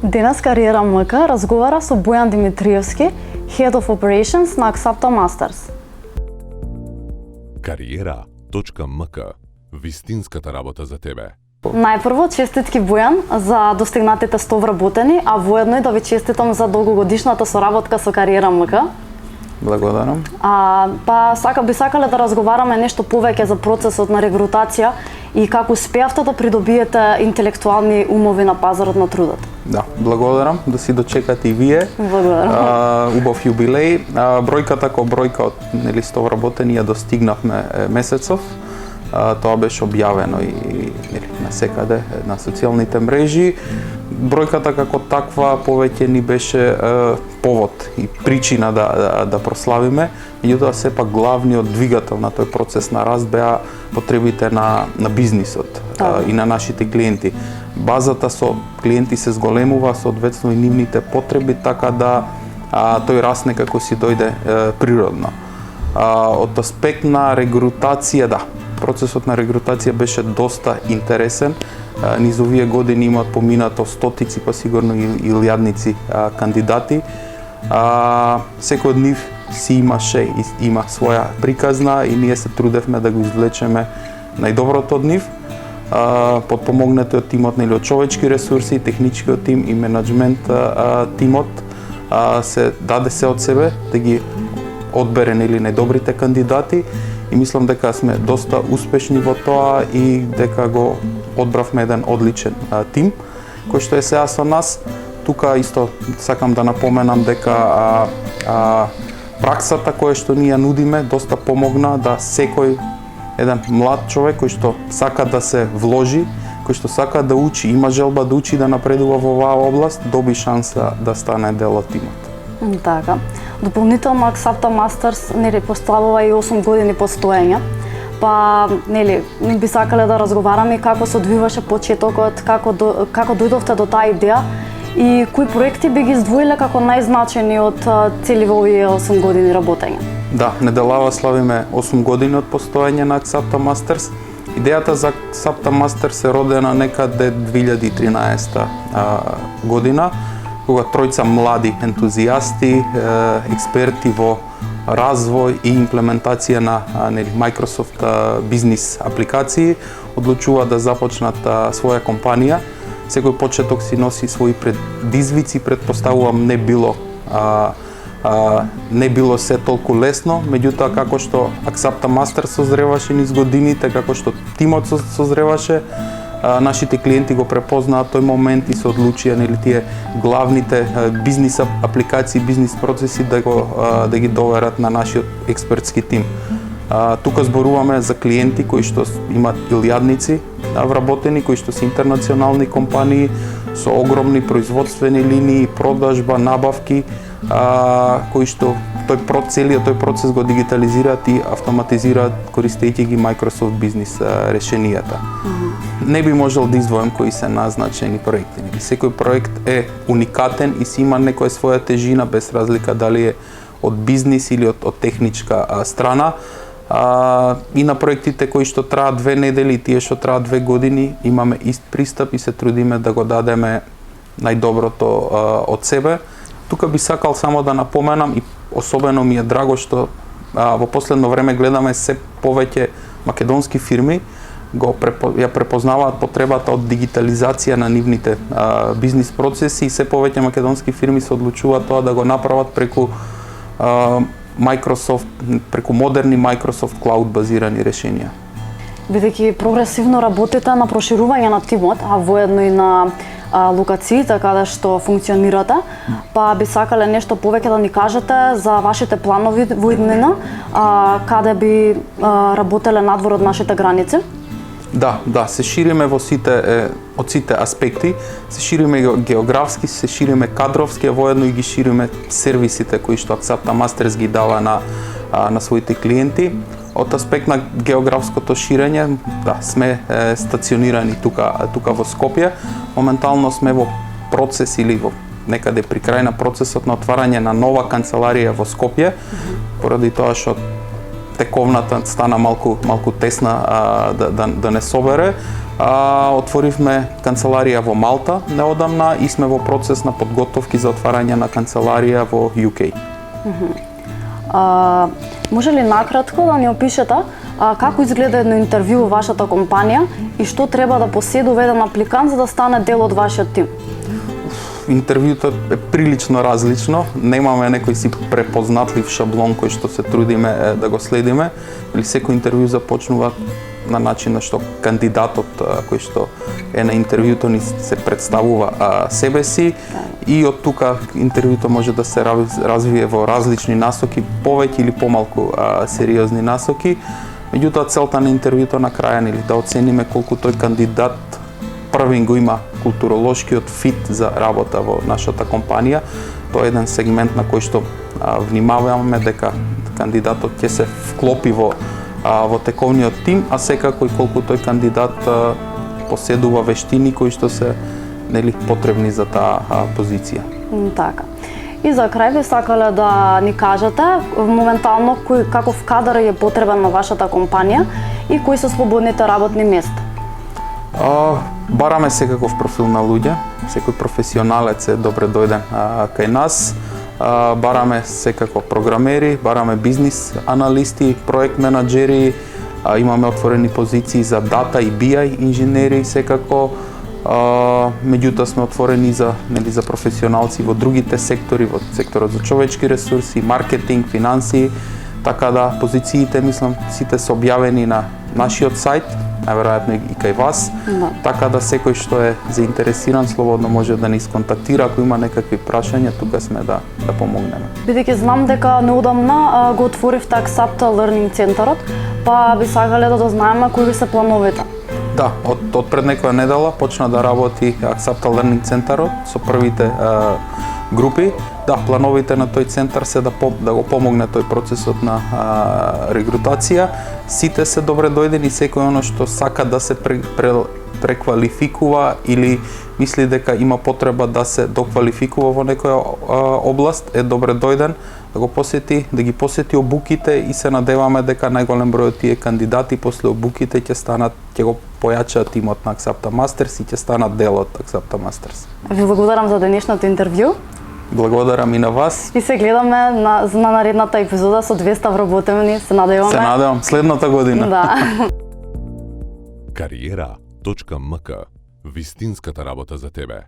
Денес Кариера МК разговара со Бојан Димитриевски, Head of Operations на Axapta Masters. Кариера.мк. Вистинската работа за тебе. Најпрво, честитки Бојан за достигнатите 100 вработени, а воедно и да ви честитам за долгогодишната соработка со Кариера МК. Благодарам. Би сакале да разговараме нешто повеќе за процесот на регрутација и како успеавте да придобиете интелектуални умови на пазарот на трудот. Да, благодарам да си дочекате и вие. Благодарам. Убав юбилеј. Бројката како бројка од 100 вработени ја достигнавме месецов. Тоа беше објавено и насекаде на социјалните мрежи. Бројката како таква повеќе ни беше повод и причина да прославиме, меѓутоа сепак главниот двигател на тој процес на раст беа потребите на бизнисот и на нашите клиенти. Базата со клиенти се зголемува, соодветно и нивните потреби, така да тој раст некако си дојде природно. Од аспект на регрутација, да, процесот на регрутација беше доста интересен. Низ овие години имаат поминато стотици, па сигурно и илјадници кандидати. Секој од нив си имаше и има своја приказна и ние се трудевме да го извлечеме најдоброто од нив. Подпомогнете од тимот од човечки ресурси, техничкиот тим и менеджмент тимот се даде се од себе да ги одбере најдобрите кандидати и мислам дека сме доста успешни во тоа и дека го одбравме еден одличен тим кој што е сега со нас. Тука исто сакам да напоменам дека праксата која што ние нудиме доста помогна да секој еден млад човек кој што сака да се вложи, кој што сака да учи, има желба да учи, да напредува во оваа област, доби шанса да стане дел од тимот. Така. Дополнително Axapta Masters поставува и 8 години постоење. Не би сакале да разговараме како се одвиваше почетокот, како дојдовте до таа идеја и кои проекти би ги издвоиле како најзначајни од цели во овие 8 години работење? Да, неделава славиме 8 години од постоење на Axapta Masters. Идејата за Axapta Masters е родена некаде 2013 година, кога тројца млади ентузијасти, експерти во развој и имплементација на Microsoft бизнис апликации одлучува да започнат своја компанија. Секој почеток си носи своји предизвици, претпоставувам не било се толку лесно, меѓутоа како што Axapta Masters созреваше низ годините, како што тимот созреваше, нашите клиенти го препознаа тој момент и се одлучија тие главните бизнис апликации, бизнис процеси да ги доверат на нашиот експертски тим. Тука зборуваме за клиенти кои што имаат илјадници вработени, кои што се интернационални компании со огромни производствени линии, продажба, набавки, кои што целиот тој процес го дигитализираат и автоматизираат користејќи ги Microsoft бизнис решенијата. Не би можел да издвоим кои се назначени проекти. Секој проект е уникатен и си има некоја своја тежина, без разлика дали е од бизнис или од техничка страна. И на проектите кои што траат 2 недели и тие што траат 2 години имаме ист пристап и се трудиме да го дадеме најдоброто од себе. Тука би сакал само да напоменам и особено ми е драго што во последно време гледаме се повеќе македонски фирми ја препознаваат потребата од дигитализација на нивните бизнис процеси и се повеќе македонски фирми се одлучуваат тоа да го направат преку Microsoft, преку модерни Microsoft Cloud базирани решенија. Бидејќи прогресивно работите на проширување на тимот, а воедно и на локациите каде што функционирате, би сакале нешто повеќе да ни кажете за вашите планови во иднина, каде би работеле надвор од нашите граници? Да, се шириме од сите аспекти, се шириме географски, се шириме кадровски, а воедно и ги шириме сервисите кои што Axapta Masters ги дава на своите клиенти. Од аспект на географското ширење, да, сме стационирани тука во Скопје. Моментално сме во процес или во некаде при крај на процесот на отварање на нова канцеларија во Скопје, поради тоа што тековната стана малку тесна да не собере. Отворивме канцеларија во Малта неодамна и сме во процес на подготовки за отварање на канцеларија во UK. Може ли накратко да ни опишете како изгледа едно интервју во вашата компанија и што треба да поседува еден апликант за да стане дел од вашиот тим? Интервјуто е прилично различно, немаме некој си препознатлив шаблон кој што се трудиме да го следиме, или секој интервју започнува на начин на што кандидатот кој што е на интервјуто ни се представува себе си и од тука интервјуто може да се развие во различни насоки, повеќе или помалку сериозни насоки. Меѓутоа целта на интервјуто на крај нели да оцениме колку тој кандидат првин го има културолошкиот фит за работа во нашата компанија. Тоа е еден сегмент на кој што внимаваме дека кандидатот ќе се вклопи во тековниот тим, а секако и колку тој кандидат поседува вештини кои што се нели потребни за таа позиција. Така. И за крај би сакале да ни кажете моментално каков кадар е потребен на вашата компанија и кои се слободните работни места. Бараме секаков профил на луѓе, секој професионалец е добре дојден кај нас. Бараме секако програмери, бараме бизнис аналисти, проект менаџери, имаме отворени позиции за дата и BI инженери секако. Меѓутоа сме отворени за професионалци во другите сектори, во секторот за човечки ресурси, маркетинг, финансии, така да позициите мислам сите се објавени на нашиот сајт, најверојатно и кај вас. Да. Така да секој што е заинтересиран слободно може да ни сконтактира ако има некакви прашања, тука сме да помогнеме. Бидејќи знам дека неодамна го отворивте Axapta Learning центарот, па би сакале да дознаеме кои се плановите. Да, од пред некоја недела почна да работи Axapta Learning центарот со првите групи. Да, плановите на тој центар се да го помогне тој процесот на регрутација. Сите се добре дојдени, секој оно што сака да се преквалификува или мисли дека има потреба да се доквалификува во некоја област, е добре дојден да го посети, да ги посети обуките и се надеваме дека најголем број од тие кандидати после обуките ќе го појачаат тимот на Axapta Masters и ќе станат дел од Axapta Masters. Ви благодарам за денешното интервју. Благодарам и на вас. И се гледаме на наредната епизода со 200 вработени, се надеваме. Се надевам следната година. Да. Кариера.мк. Вистинската работа за тебе.